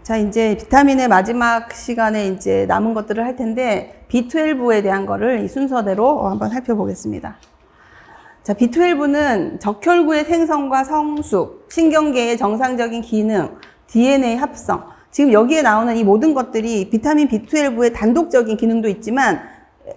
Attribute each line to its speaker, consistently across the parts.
Speaker 1: 자, 이제 비타민의 마지막 시간에 이제 남은 것들을 할 텐데, B12에 대한 거를 이 순서대로 한번 살펴보겠습니다. 자, B12는 적혈구의 생성과 성숙, 신경계의 정상적인 기능, DNA 합성. 지금 여기에 나오는 이 모든 것들이 비타민 B12의 단독적인 기능도 있지만,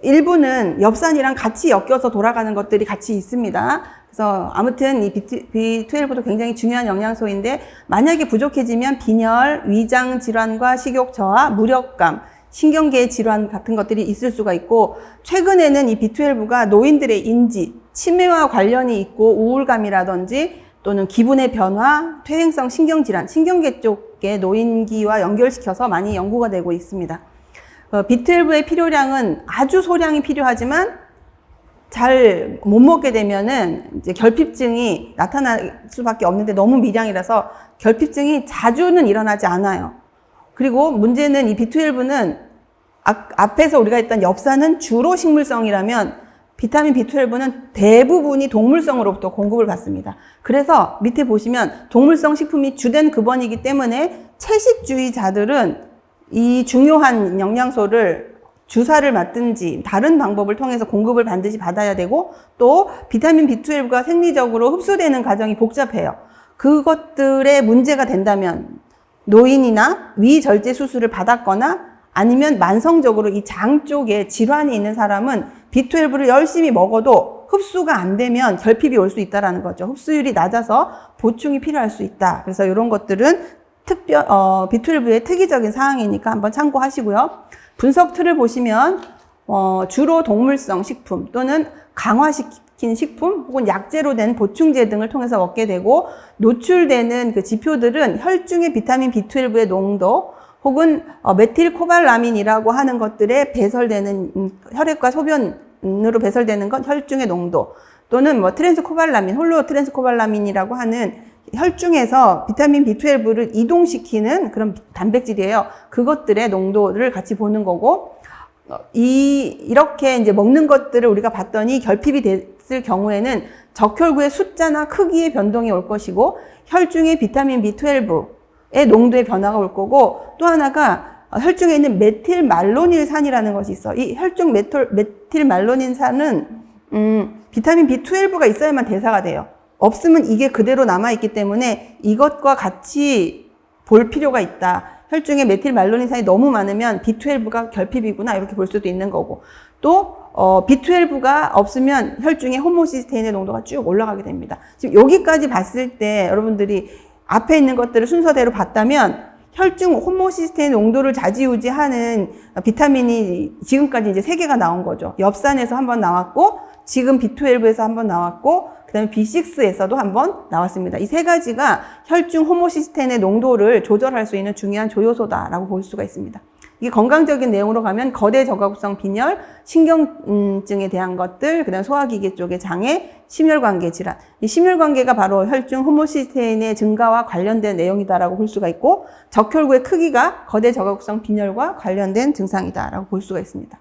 Speaker 1: 일부는 엽산이랑 같이 엮여서 돌아가는 것들이 같이 있습니다. 그래서 아무튼 이 B12도 굉장히 중요한 영양소인데, 만약에 부족해지면 빈혈, 위장 질환과 식욕 저하, 무력감, 신경계 질환 같은 것들이 있을 수가 있고, 최근에는 이 B12가 노인들의 인지, 치매와 관련이 있고 우울감이라든지 또는 기분의 변화, 퇴행성 신경질환, 신경계 쪽의 노인기와 연결시켜서 많이 연구가 되고 있습니다. B12의 필요량은 아주 소량이 필요하지만 잘 못 먹게 되면은 이제 결핍증이 나타날 수밖에 없는데, 너무 미량이라서 결핍증이 자주는 일어나지 않아요. 그리고 문제는 이 B12는 앞에서 우리가 했던 엽산은 주로 식물성이라면 비타민 B12는 대부분이 동물성으로부터 공급을 받습니다. 그래서 밑에 보시면 동물성 식품이 주된 급원이기 때문에 채식주의자들은 이 중요한 영양소를 주사를 맞든지 다른 방법을 통해서 공급을 반드시 받아야 되고, 또 비타민 B12가 생리적으로 흡수되는 과정이 복잡해요. 그것들에 문제가 된다면 노인이나 위절제 수술을 받았거나 아니면 만성적으로 이 장 쪽에 질환이 있는 사람은 B12를 열심히 먹어도 흡수가 안 되면 결핍이 올 수 있다는 거죠. 흡수율이 낮아서 보충이 필요할 수 있다. 그래서 이런 것들은 B12의 특이적인 사항이니까 한번 참고하시고요. 분석 틀을 보시면 주로 동물성 식품 또는 강화시킨 식품 혹은 약재로 된 보충제 등을 통해서 먹게 되고, 노출되는 그 지표들은 혈중의 비타민 B12의 농도 혹은 메틸코발라민이라고 하는 것들에 배설되는 혈액과 소변으로 배설되는 건 혈중의 농도, 또는 트랜스코발라민, 홀로 트랜스코발라민이라고 하는 혈중에서 비타민 B12를 이동시키는 그런 단백질이에요. 그것들의 농도를 같이 보는 거고, 이렇게 이제 먹는 것들을 우리가 봤더니 결핍이 됐을 경우에는 적혈구의 숫자나 크기의 변동이 올 것이고, 혈중의 비타민 B12의 농도의 변화가 올 거고, 또 하나가 혈중에 있는 메틸말로닐산이라는 것이 있어. 이 혈중 메틸말로닐산은 비타민 B12가 있어야만 대사가 돼요. 없으면 이게 그대로 남아있기 때문에 이것과 같이 볼 필요가 있다. 혈중에 메틸말로닌산이 너무 많으면 B12가 결핍이구나 이렇게 볼 수도 있는 거고, 또 B12가 없으면 혈중에 호모시스테인의 농도가 쭉 올라가게 됩니다. 지금 여기까지 봤을 때 여러분들이 앞에 있는 것들을 순서대로 봤다면 혈중 호모시스테인 농도를 좌지우지하는 비타민이 지금까지 이제 3개가 나온 거죠. 엽산에서 한번 나왔고, 지금 B12에서 한번 나왔고, 그 다음에 B6에서도 한번 나왔습니다. 이 3가지가 혈중 호모시스테인의 농도를 조절할 수 있는 중요한 조효소다라고 볼 수가 있습니다. 이게 건강적인 내용으로 가면 거대 저각성 빈혈, 신경증에 대한 것들, 그 다음 소화기계 쪽의 장애, 심혈관계 질환. 이 심혈관계가 바로 혈중 호모시스테인의 증가와 관련된 내용이다라고 볼 수가 있고, 적혈구의 크기가 거대 저각성 빈혈과 관련된 증상이다라고 볼 수가 있습니다.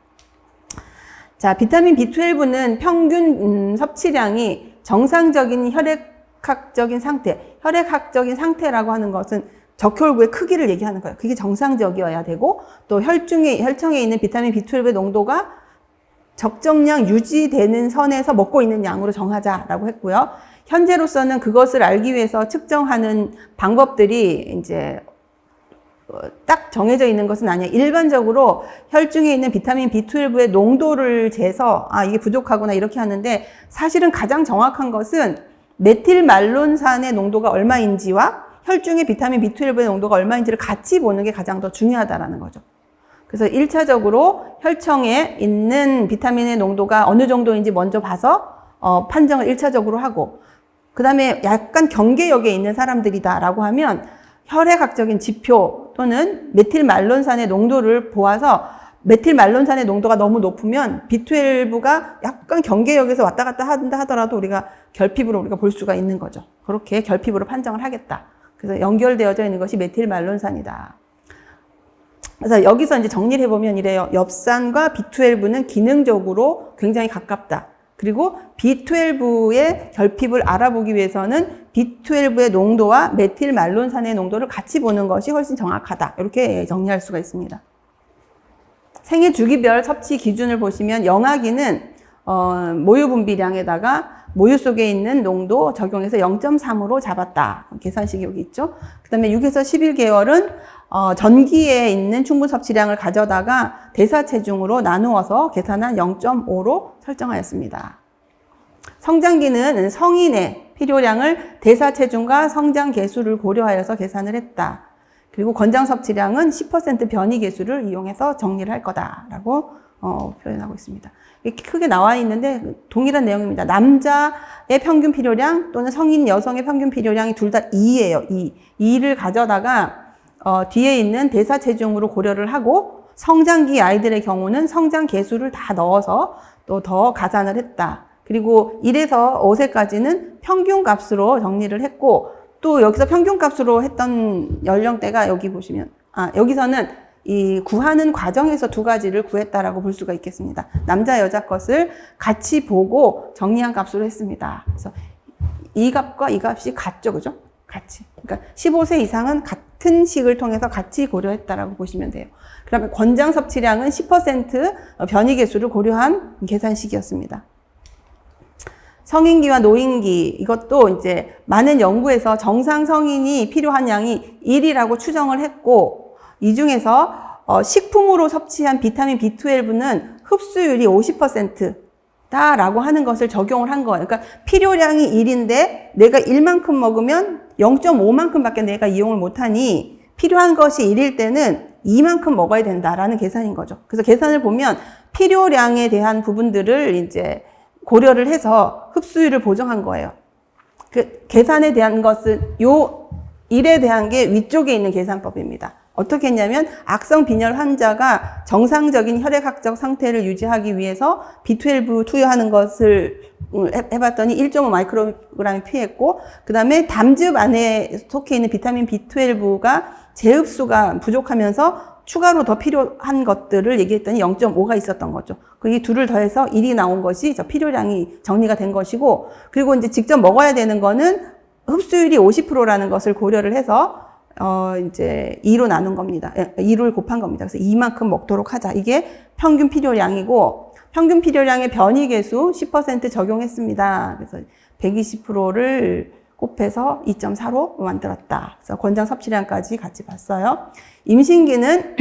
Speaker 1: 자, 비타민 B12는 평균 섭취량이 정상적인 혈액학적인 상태라고 하는 것은 적혈구의 크기를 얘기하는 거예요. 그게 정상적이어야 되고, 또 혈청에 있는 비타민 B12의 농도가 적정량 유지되는 선에서 먹고 있는 양으로 정하자라고 했고요. 현재로서는 그것을 알기 위해서 측정하는 방법들이 이제 딱 정해져 있는 것은 아니에요. 일반적으로 혈중에 있는 비타민 B12의 농도를 재서 이게 부족하구나 이렇게 하는데, 사실은 가장 정확한 것은 메틸말론산의 농도가 얼마인지와 혈중의 비타민 B12의 농도가 얼마인지를 같이 보는 게 가장 더 중요하다라는 거죠. 그래서 1차적으로 혈청에 있는 비타민의 농도가 어느 정도인지 먼저 봐서 판정을 1차적으로 하고, 그 다음에 약간 경계역에 있는 사람들이다라고 하면 혈액학적인 지표 또는 메틸말론산의 농도를 보아서, 메틸말론산의 농도가 너무 높으면 B12가 약간 경계역에서 왔다 갔다 한다 하더라도 우리가 결핍으로 우리가 볼 수가 있는 거죠. 그렇게 결핍으로 판정을 하겠다. 그래서 연결되어져 있는 것이 메틸말론산이다. 그래서 여기서 이제 정리를 해보면 이래요. 엽산과 B12는 기능적으로 굉장히 가깝다. 그리고 B12의 결핍을 알아보기 위해서는 B12의 농도와 메틸말론산의 농도를 같이 보는 것이 훨씬 정확하다. 이렇게 정리할 수가 있습니다. 생애 주기별 섭취 기준을 보시면 영아기는 모유 분비량에다가 모유 속에 있는 농도 적용해서 0.3으로 잡았다. 계산식이 여기 있죠. 그 다음에 6에서 11개월은 전기에 있는 충분 섭취량을 가져다가 대사체중으로 나누어서 계산한 0.5로 설정하였습니다. 성장기는 성인의 필요량을 대사체중과 성장 개수를 고려하여서 계산을 했다. 그리고 권장 섭취량은 10% 변이 개수를 이용해서 정리를 할 거다라고 표현하고 있습니다. 이렇게 크게 나와 있는데 동일한 내용입니다. 남자의 평균 필요량 또는 성인 여성의 평균 필요량이 둘 다 2예요. 2를 가져다가 뒤에 있는 대사체중으로 고려를 하고 성장기 아이들의 경우는 성장 개수를 다 넣어서 또 더 가산을 했다. 그리고 1에서 5세까지는 평균 값으로 정리를 했고 또 여기서 평균 값으로 했던 연령대가 여기 보시면 여기서는 이 구하는 과정에서 두 가지를 구했다라고 볼 수가 있겠습니다. 남자 여자 것을 같이 보고 정리한 값으로 했습니다. 그래서 이 값과 이 값이 같죠, 그죠? 같이. 그러니까 15세 이상은 같은 식을 통해서 같이 고려했다라고 보시면 돼요. 그러면 권장 섭취량은 10% 변이 개수를 고려한 계산식이었습니다. 성인기와 노인기, 이것도 이제 많은 연구에서 정상 성인이 필요한 양이 1이라고 추정을 했고, 이 중에서 식품으로 섭취한 비타민 B12는 흡수율이 50%다라고 하는 것을 적용을 한 거예요. 그러니까 필요량이 1인데 내가 1만큼 먹으면 0.5만큼 밖에 내가 이용을 못하니 필요한 것이 1일 때는 2만큼 먹어야 된다라는 계산인 거죠. 그래서 계산을 보면 필요량에 대한 부분들을 이제 고려를 해서 흡수율을 보정한 거예요. 그 계산에 대한 것은 요 1에 대한 게 위쪽에 있는 계산법입니다. 어떻게 했냐면 악성 빈혈 환자가 정상적인 혈액학적 상태를 유지하기 위해서 B12 투여하는 것을 해봤더니 1.5 마이크로그램이 필요했고, 그 다음에 담즙 안에 속해 있는 비타민 B12가 재흡수가 부족하면서 추가로 더 필요한 것들을 얘기했더니 0.5가 있었던 거죠. 이 둘을 더해서 1이 나온 것이 저 필요량이 정리가 된 것이고, 그리고 이제 직접 먹어야 되는 거는 흡수율이 50%라는 것을 고려를 해서 이제 2로 나눈 겁니다. 2를 곱한 겁니다. 그래서 2만큼 먹도록 하자. 이게 평균 필요량이고, 평균 필요량의 변이 개수 10% 적용했습니다. 그래서 120%를 곱해서 2.4로 만들었다. 그래서 권장 섭취량까지 같이 봤어요. 임신기는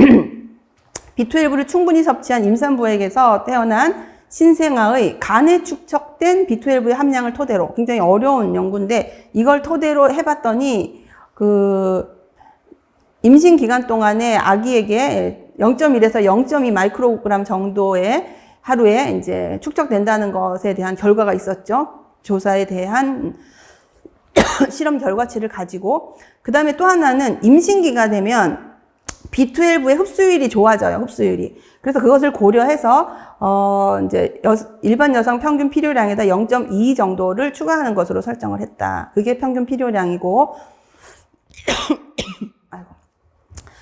Speaker 1: B12를 충분히 섭취한 임산부에게서 태어난 신생아의 간에 축적된 B12의 함량을 토대로, 굉장히 어려운 연구인데 이걸 토대로 해봤더니 임신 기간 동안에 아기에게 0.1에서 0.2 마이크로그램 정도의 하루에 이제 축적된다는 것에 대한 결과가 있었죠. 조사에 대한 실험 결과치를 가지고. 그 다음에 또 하나는 임신기가 되면 B12의 흡수율이 좋아져요, 흡수율이. 그래서 그것을 고려해서, 이제 일반 여성 평균 필요량에다 0.2 정도를 추가하는 것으로 설정을 했다. 그게 평균 필요량이고,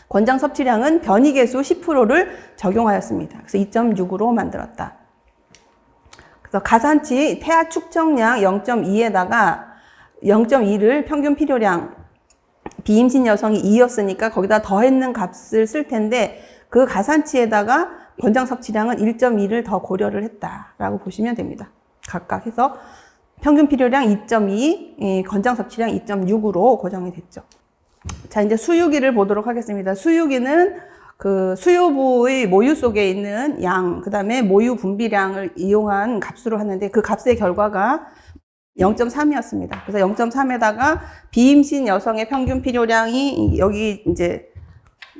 Speaker 1: 권장 섭취량은 변이 개수 10%를 적용하였습니다. 그래서 2.6으로 만들었다. 그래서 가산치 태아 축적량 0.2에다가 0.2를 평균 필요량, 비임신 여성이 2였으니까 거기다 더했는 값을 쓸 텐데 그 가산치에다가 권장 섭취량은 1.2를 더 고려를 했다라고 보시면 됩니다. 각각 해서 평균 필요량 2.2, 권장 섭취량 2.6으로 고정이 됐죠. 자, 이제 수유기를 보도록 하겠습니다. 수유기는 그 수유부의 모유 속에 있는 양, 그 다음에 모유 분비량을 이용한 값으로 하는데 그 값의 결과가 0.3이었습니다. 그래서 0.3에다가 비임신 여성의 평균 필요량이 여기 이제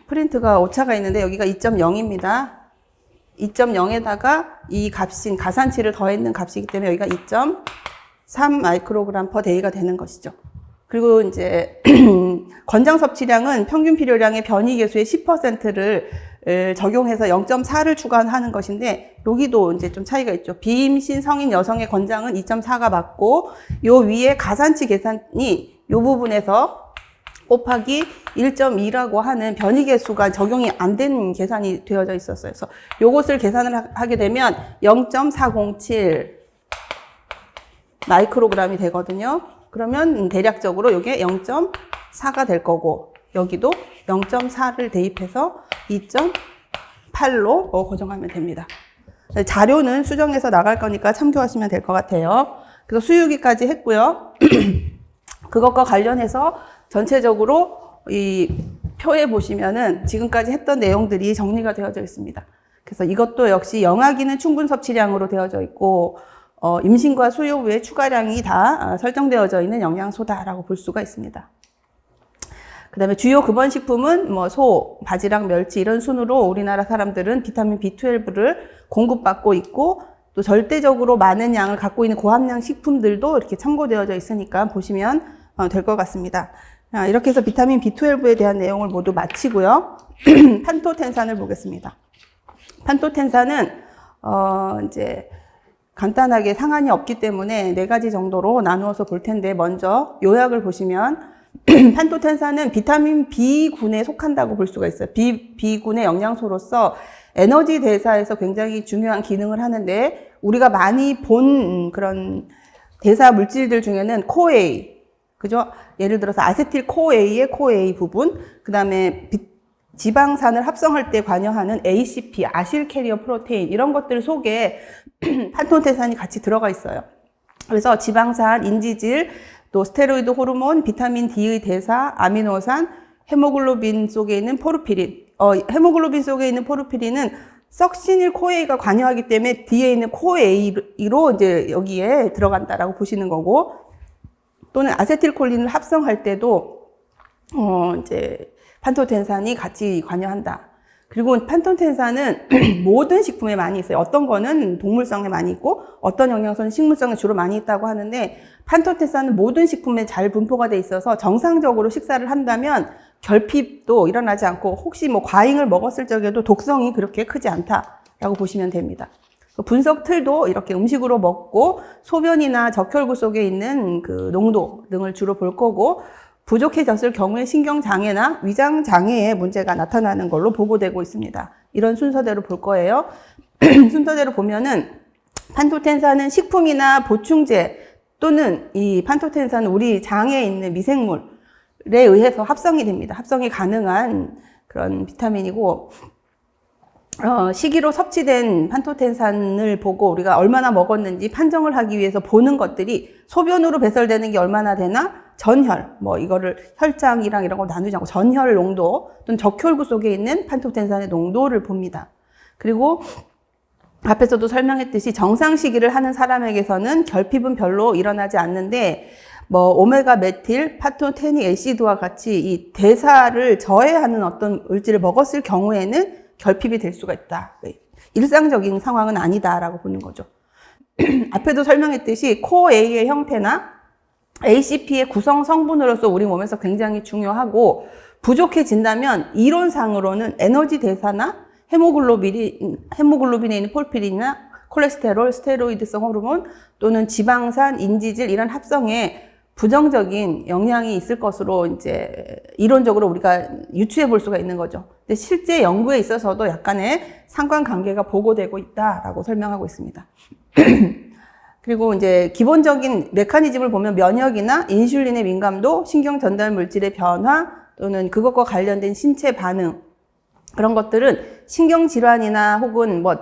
Speaker 1: 프린트가 오차가 있는데 여기가 2.0입니다. 2.0에다가 이 값인 가산치를 더했는 값이기 때문에 여기가 2.3 마이크로그램 퍼 데이가 되는 것이죠. 그리고 이제 권장 섭취량은 평균 필요량의 변이 개수의 10%를 적용해서 0.4를 추가하는 것인데 여기도 이제 좀 차이가 있죠. 비임신 성인 여성의 권장은 2.4가 맞고 요 위에 가산치 계산이 요 부분에서 곱하기 1.2라고 하는 변이 개수가 적용이 안 된 계산이 되어져 있었어요. 그래서 요것을 계산을 하게 되면 0.407 마이크로그램이 되거든요. 그러면 대략적으로 이게 0.4가 될 거고, 여기도 0.4를 대입해서 2.8로 고정하면 됩니다. 자료는 수정해서 나갈 거니까 참조하시면 될 것 같아요. 그래서 수유기까지 했고요. 그것과 관련해서 전체적으로 이 표에 보시면은 지금까지 했던 내용들이 정리가 되어져 있습니다. 그래서 이것도 역시 영아기는 충분 섭취량으로 되어져 있고, 임신과 수유 후에 추가량이 다 설정되어져 있는 영양소다라고 볼 수가 있습니다. 그 다음에 주요 급원식품은 뭐 소, 바지락, 멸치 이런 순으로 우리나라 사람들은 비타민 B12를 공급받고 있고, 또 절대적으로 많은 양을 갖고 있는 고함량 식품들도 이렇게 참고되어져 있으니까 보시면 될 것 같습니다. 이렇게 해서 비타민 B12에 대한 내용을 모두 마치고요. 판토텐산을 보겠습니다. 판토텐산은 이제 간단하게 상한이 없기 때문에 4가지 정도로 나누어서 볼 텐데, 먼저 요약을 보시면 판토텐산은 비타민 B군에 속한다고 볼 수가 있어요. B군의 영양소로서 에너지 대사에서 굉장히 중요한 기능을 하는데, 우리가 많이 본 그런 대사 물질들 중에는 코A, 그죠? 예를 들어서 아세틸 코A의 코A 부분, 그 다음에 지방산을 합성할 때 관여하는 ACP, 아실 캐리어 프로테인, 이런 것들 속에 판토텐산이 같이 들어가 있어요. 그래서 지방산, 인지질, 또 스테로이드 호르몬, 비타민 D의 대사, 아미노산, 헤모글로빈 속에 있는 포르피린. 헤모글로빈 속에 있는 포르피린은 석시닐 코A가 관여하기 때문에 뒤에 있는 코A로 이제 여기에 들어간다라고 보시는 거고, 또는 아세틸콜린을 합성할 때도 이제 판토텐산이 같이 관여한다. 그리고 판토텐산은 모든 식품에 많이 있어요. 어떤 거는 동물성에 많이 있고, 어떤 영양소는 식물성에 주로 많이 있다고 하는데, 판토텐산은 모든 식품에 잘 분포가 돼 있어서 정상적으로 식사를 한다면 결핍도 일어나지 않고, 혹시 뭐 과잉을 먹었을 적에도 독성이 그렇게 크지 않다라고 보시면 됩니다. 분석 틀도 이렇게 음식으로 먹고, 소변이나 적혈구 속에 있는 그 농도 등을 주로 볼 거고, 부족해졌을 경우에 신경장애나 위장장애의 문제가 나타나는 걸로 보고되고 있습니다. 이런 순서대로 볼 거예요. 순서대로 보면은 판토텐산은 식품이나 보충제 또는 이 판토텐산은 우리 장에 있는 미생물에 의해서 합성이 됩니다. 합성이 가능한 그런 비타민이고, 식이로 섭취된 판토텐산을 보고 우리가 얼마나 먹었는지 판정을 하기 위해서 보는 것들이, 소변으로 배설되는 게 얼마나 되나, 전혈, 뭐 이거를 혈장이랑 이런 거 나누지 않고 전혈 농도 또는 적혈구 속에 있는 판토텐산의 농도를 봅니다. 그리고 앞에서도 설명했듯이 정상 식이를 하는 사람에게서는 결핍은 별로 일어나지 않는데, 뭐 오메가 메틸 파토테닉 애시드와 같이 이 대사를 저해하는 어떤 물질을 먹었을 경우에는 결핍이 될 수가 있다. 일상적인 상황은 아니다라고 보는 거죠. 앞에도 설명했듯이 코A의 형태나 ACP의 구성 성분으로서 우리 몸에서 굉장히 중요하고, 부족해진다면 이론상으로는 에너지 대사나 헤모글로빈에 있는 폴피린이나 콜레스테롤, 스테로이드성 호르몬 또는 지방산, 인지질 이런 합성에 부정적인 영향이 있을 것으로 이제 이론적으로 우리가 유추해 볼 수가 있는 거죠. 근데 실제 연구에 있어서도 약간의 상관관계가 보고되고 있다라고 설명하고 있습니다. 그리고 이제 기본적인 메커니즘을 보면 면역이나 인슐린의 민감도, 신경 전달 물질의 변화 또는 그것과 관련된 신체 반응, 그런 것들은 신경질환이나 혹은 뭐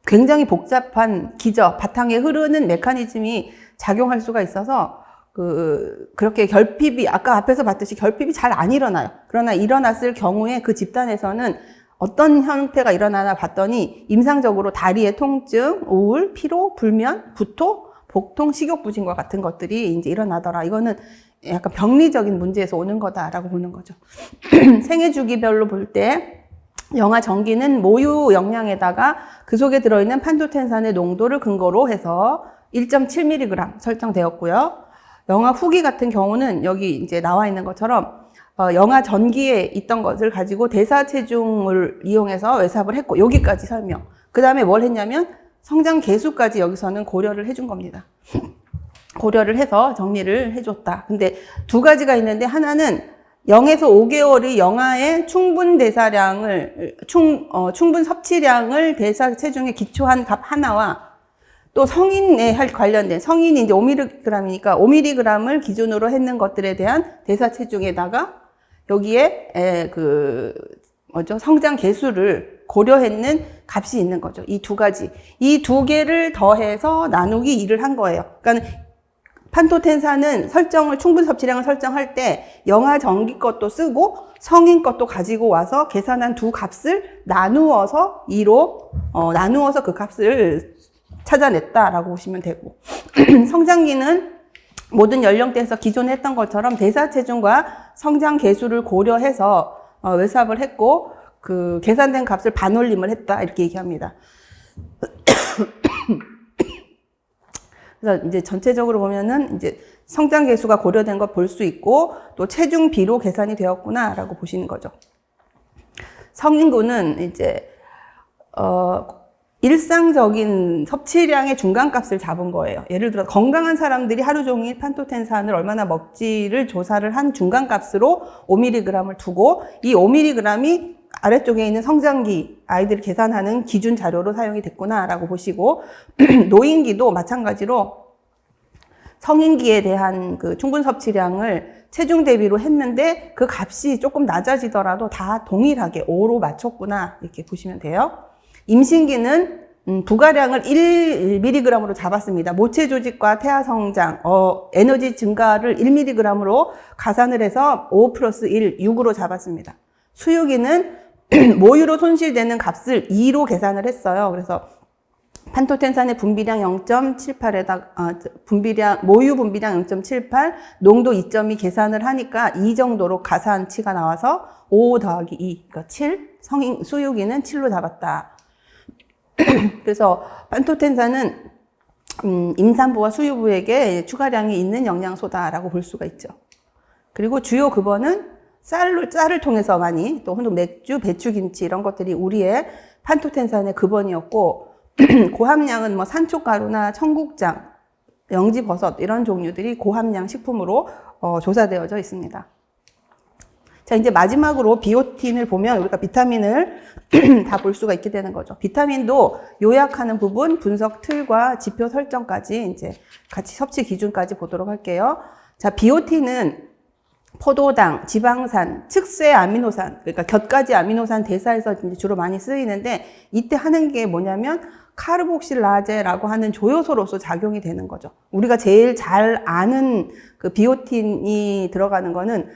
Speaker 1: 굉장히 복잡한 기저, 바탕에 흐르는 메커니즘이 작용할 수가 있어서 그렇게 결핍이, 아까 앞에서 봤듯이 결핍이 잘 안 일어나요. 그러나 일어났을 경우에 그 집단에서는 어떤 형태가 일어나나 봤더니 임상적으로 다리의 통증, 우울, 피로, 불면, 구토, 복통, 식욕부진과 같은 것들이 이제 일어나더라. 이거는 약간 병리적인 문제에서 오는 거다라고 보는 거죠. 생애 주기별로 볼 때 영아 전기는 모유 영양에다가 그 속에 들어있는 판토텐산의 농도를 근거로 해서 1.7mg 설정되었고요. 영아 후기 같은 경우는 여기 이제 나와 있는 것처럼 영아 전기에 있던 것을 가지고 대사 체중을 이용해서 외삽을 했고, 여기까지 설명. 그 다음에 뭘 했냐면 성장 개수까지 여기서는 고려를 해준 겁니다. 고려를 해서 정리를 해줬다. 근데 2가지가 있는데, 하나는 0에서 5개월의 영아의 충분 대사량을, 충분 섭취량을 대사 체중에 기초한 값 하나와, 또 성인에 관련된, 성인이 이제 5mg이니까 5mg을 기준으로 했는 것들에 대한 대사 체중에다가 여기에 성장 개수를 고려했는 값이 있는 거죠. 이 두 가지. 이 두 개를 더해서 나누기 2를 한 거예요. 그러니까 판토텐산은 충분 섭취량을 설정할 때 영아 정기 것도 쓰고 성인 것도 가지고 와서 계산한 두 값을 나누어서 2로 나누어서 그 값을 찾아냈다라고 보시면 되고 성장기는 모든 연령대에서 기존에 했던 것처럼 대사 체중과 성장 개수를 고려해서 외삽을 했고 그 계산된 값을 반올림을 했다 이렇게 얘기합니다. 그래서 이제 전체적으로 보면은 이제 성장 개수가 고려된 걸 볼 수 있고 또 체중 비로 계산이 되었구나라고 보시는 거죠. 성인군은 이제 일상적인 섭취량의 중간값을 잡은 거예요. 예를 들어 건강한 사람들이 하루 종일 판토텐산을 얼마나 먹지를 조사를 한 중간값으로 5mg을 두고 이 5mg이 아래쪽에 있는 성장기 아이들을 계산하는 기준 자료로 사용이 됐구나라고 보시고 노인기도 마찬가지로 성인기에 대한 그 충분 섭취량을 체중 대비로 했는데 그 값이 조금 낮아지더라도 다 동일하게 5로 맞췄구나 이렇게 보시면 돼요. 임신기는 부가량을 1mg으로 잡았습니다. 모체 조직과 태아 성장, 에너지 증가를 1mg으로 가산을 해서 5 플러스 1, 6으로 잡았습니다. 수유기는 모유로 손실되는 값을 2로 계산을 했어요. 그래서 판토텐산의 분비량 0.78에다가 모유 분비량 0.78, 농도 2.2 계산을 하니까 2 정도로 가산치가 나와서 5 더하기 2, 그러니까 7, 수유기는 7로 잡았다. 그래서 판토텐산은 임산부와 수유부에게 추가량이 있는 영양소다라고 볼 수가 있죠. 그리고 주요 급원은 쌀을 통해서 많이 또 맥주, 배추, 김치 이런 것들이 우리의 판토텐산의 급원이었고 고함량은 뭐 산초가루나 청국장, 영지버섯 이런 종류들이 고함량 식품으로 조사되어져 있습니다. 자, 이제 마지막으로 비오틴을 보면 우리가 비타민을 다 볼 수가 있게 되는 거죠. 비타민도 요약하는 부분, 분석 틀과 지표 설정까지 이제 같이 섭취 기준까지 보도록 할게요. 자, 비오틴은 포도당, 지방산, 측세 아미노산, 그러니까 곁가지 아미노산 대사에서 이제 주로 많이 쓰이는데 이때 하는 게 뭐냐면 카르복실라제라고 하는 조효소로서 작용이 되는 거죠. 우리가 제일 잘 아는 그 비오틴이 들어가는 거는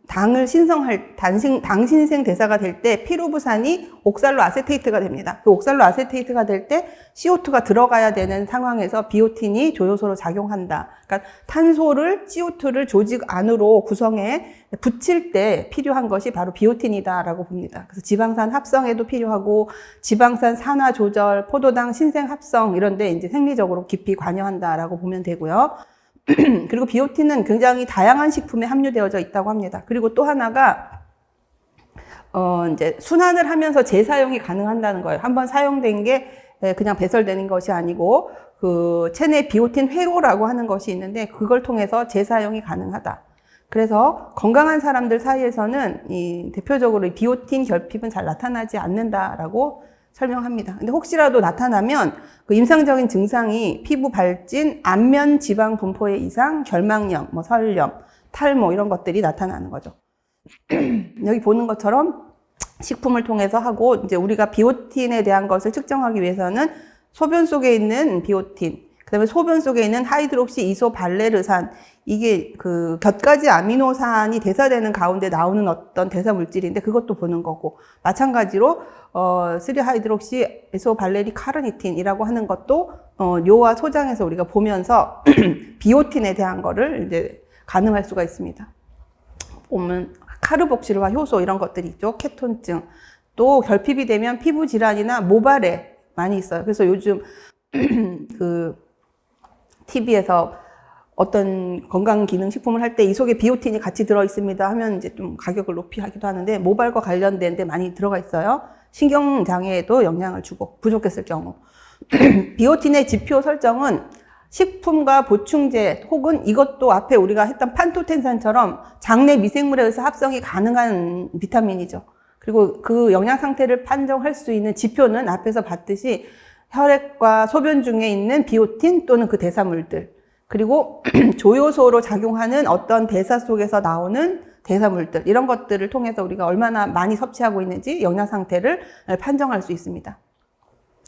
Speaker 1: 당을 신성할 당 신생 대사가 될 때 피루부산이 옥살로 아세테이트가 됩니다. 그 옥살로 아세테이트가 될 때 CO2가 들어가야 되는 상황에서 비오틴이 조효소로 작용한다. 그러니까 탄소를 CO2를 조직 안으로 구성해 붙일 때 필요한 것이 바로 비오틴이다라고 봅니다. 그래서 지방산 합성에도 필요하고 지방산 산화 조절, 포도당 신생 합성 이런 데 이제 생리적으로 깊이 관여한다라고 보면 되고요. 그리고 비오틴은 굉장히 다양한 식품에 함유되어져 있다고 합니다. 그리고 또 하나가 이제 순환을 하면서 재사용이 가능한다는 거예요. 한번 사용된 게 그냥 배설되는 것이 아니고 그 체내 비오틴 회로라고 하는 것이 있는데 그걸 통해서 재사용이 가능하다. 그래서 건강한 사람들 사이에서는 대표적으로 이 비오틴 결핍은 잘 나타나지 않는다라고 설명합니다. 근데 혹시라도 나타나면 그 임상적인 증상이 피부 발진, 안면 지방 분포의 이상, 결막염, 설염, 탈모 이런 것들이 나타나는 거죠. 여기 보는 것처럼 식품을 통해서 하고 이제 우리가 비오틴에 대한 것을 측정하기 위해서는 소변 속에 있는 비오틴, 그다음에 소변 속에 있는 하이드록시 이소발레르산 이게 그 곁가지 아미노산이 대사되는 가운데 나오는 어떤 대사 물질인데 그것도 보는 거고 마찬가지로 3하이드록시 이소발레리 카르니틴이라고 하는 것도 뇨와 소장에서 우리가 보면서 비오틴에 대한 거를 이제 가늠할 수가 있습니다. 보면 카르복실화 효소 이런 것들이 있죠. 케톤증. 또 결핍이 되면 피부 질환이나 모발에 많이 있어요. 그래서 요즘 그 TV에서 어떤 건강기능식품을 할 때 이 속에 비오틴이 같이 들어있습니다 하면 이제 좀 가격을 높이 하기도 하는데 모발과 관련된 데 많이 들어가 있어요. 신경장애에도 영향을 주고 부족했을 경우. 비오틴의 지표 설정은 식품과 보충제 혹은 이것도 앞에 우리가 했던 판토텐산처럼 장내 미생물에 의해서 합성이 가능한 비타민이죠. 그리고 그 영양 상태를 판정할 수 있는 지표는 앞에서 봤듯이 혈액과 소변 중에 있는 비오틴 또는 그 대사물들, 그리고 조효소로 작용하는 어떤 대사 속에서 나오는 대사물들, 이런 것들을 통해서 우리가 얼마나 많이 섭취하고 있는지 영양 상태를 판정할 수 있습니다.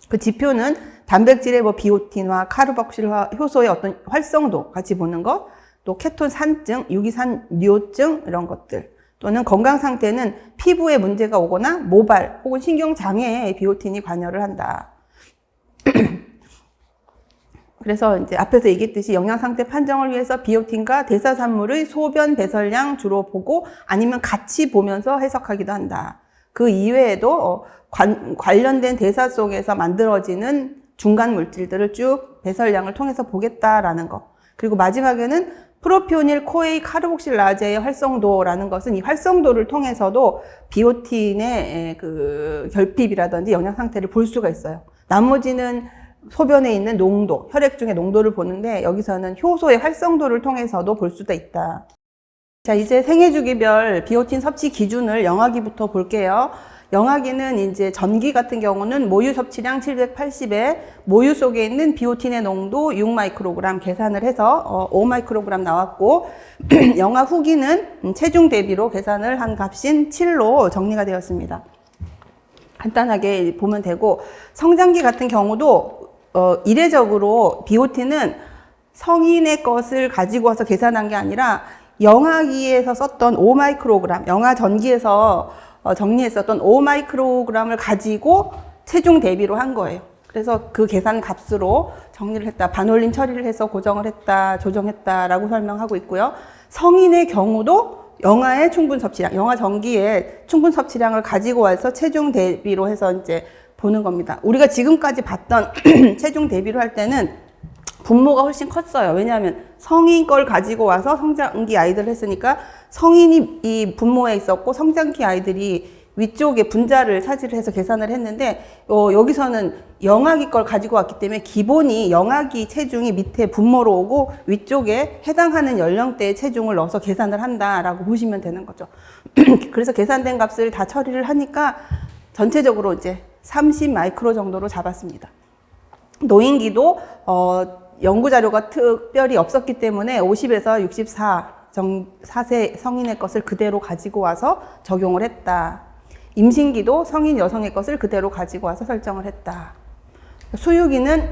Speaker 1: 그 지표는 단백질의 비오틴과 카르복실 효소의 어떤 활성도 같이 보는 것, 또 케톤 산증, 유기산뇨증 이런 것들, 또는 건강 상태는 피부에 문제가 오거나 모발 혹은 신경 장애에 비오틴이 관여를 한다. 그래서 이제 앞에서 얘기했듯이 영양 상태 판정을 위해서 비오틴과 대사산물의 소변 배설량 주로 보고 아니면 같이 보면서 해석하기도 한다. 그 이외에도 관련된 대사 속에서 만들어지는 중간 물질들을 쭉 배설량을 통해서 보겠다라는 거. 그리고 마지막에는 프로피오닐 코에이 카르복실라제의 활성도라는 것은 이 활성도를 통해서도 비오틴의 그 결핍이라든지 영양 상태를 볼 수가 있어요. 나머지는 소변에 있는 농도, 혈액 중의 농도를 보는데 여기서는 효소의 활성도를 통해서도 볼 수도 있다. 자, 이제 생애주기별 비오틴 섭취 기준을 영아기부터 볼게요. 영아기는 이제 전기 같은 경우는 모유 섭취량 780에 모유 속에 있는 비오틴의 농도 6마이크로그램 계산을 해서 5마이크로그램 나왔고, 영아 후기는 체중 대비로 계산을 한 값인 7로 정리가 되었습니다. 간단하게 보면 되고, 성장기 같은 경우도 이례적으로 비오틴은 성인의 것을 가지고 와서 계산한 게 아니라 영아기에서 썼던 5마이크로그램, 영아 전기에서 정리했었던 5마이크로그램을 가지고 체중 대비로 한 거예요. 그래서 그 계산 값으로 정리를 했다. 반올림 처리를 해서 고정을 했다, 조정했다라고 설명하고 있고요. 성인의 경우도 영아의 충분 섭취량, 영아 전기의 충분 섭취량을 가지고 와서 체중 대비로 해서 이제 보는 겁니다. 우리가 지금까지 봤던 체중 대비로 할 때는 분모가 훨씬 컸어요. 왜냐하면 성인 걸 가지고 와서 성장기 아이들을 했으니까 성인이 이 분모에 있었고 성장기 아이들이 위쪽에 분자를 차지를 해서 계산을 했는데 여기서는 영아기 걸 가지고 왔기 때문에 기본이 영아기 체중이 밑에 분모로 오고 위쪽에 해당하는 연령대의 체중을 넣어서 계산을 한다라고 보시면 되는 거죠. 그래서 계산된 값을 다 처리를 하니까 전체적으로 이제 30 마이크로 정도로 잡았습니다. 노인기도 연구 자료가 특별히 없었기 때문에 50에서 64세 성인의 것을 그대로 가지고 와서 적용을 했다. 임신기도 성인 여성의 것을 그대로 가지고 와서 설정을 했다. 수유기는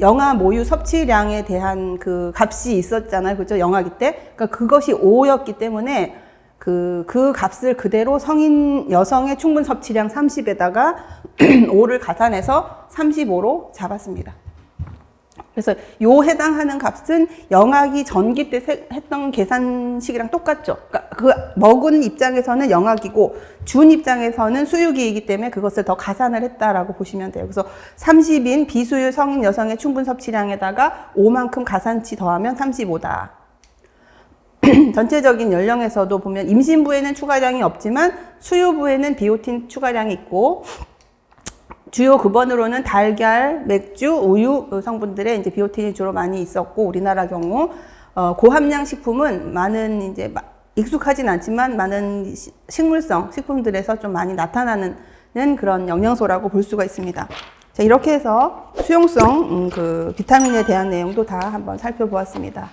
Speaker 1: 영아 모유 섭취량에 대한 그 값이 있었잖아요. 그죠? 영아기 때. 그러니까 그것이 5였기 때문에 그 값을 그대로 성인 여성의 충분 섭취량 30에다가 5를 가산해서 35로 잡았습니다. 그래서 요 해당하는 값은 영아기 전기 때 했던 계산식이랑 똑같죠. 그러니까 그 먹은 입장에서는 영아기고 준 입장에서는 수유기이기 때문에 그것을 더 가산을 했다라고 보시면 돼요. 그래서 30인 비수유 성인 여성의 충분 섭취량에다가 5만큼 가산치 더하면 35다. 전체적인 연령에서도 보면 임신부에는 추가량이 없지만 수유부에는 비오틴 추가량이 있고, 주요 급원으로는 달걀, 맥주, 우유 성분들에 이제 비오틴이 주로 많이 있었고, 우리나라 경우 고함량 식품은 많은 이제 익숙하진 않지만 많은 식물성 식품들에서 좀 많이 나타나는 그런 영양소라고 볼 수가 있습니다. 자, 이렇게 해서 수용성 그 비타민에 대한 내용도 다 한번 살펴보았습니다.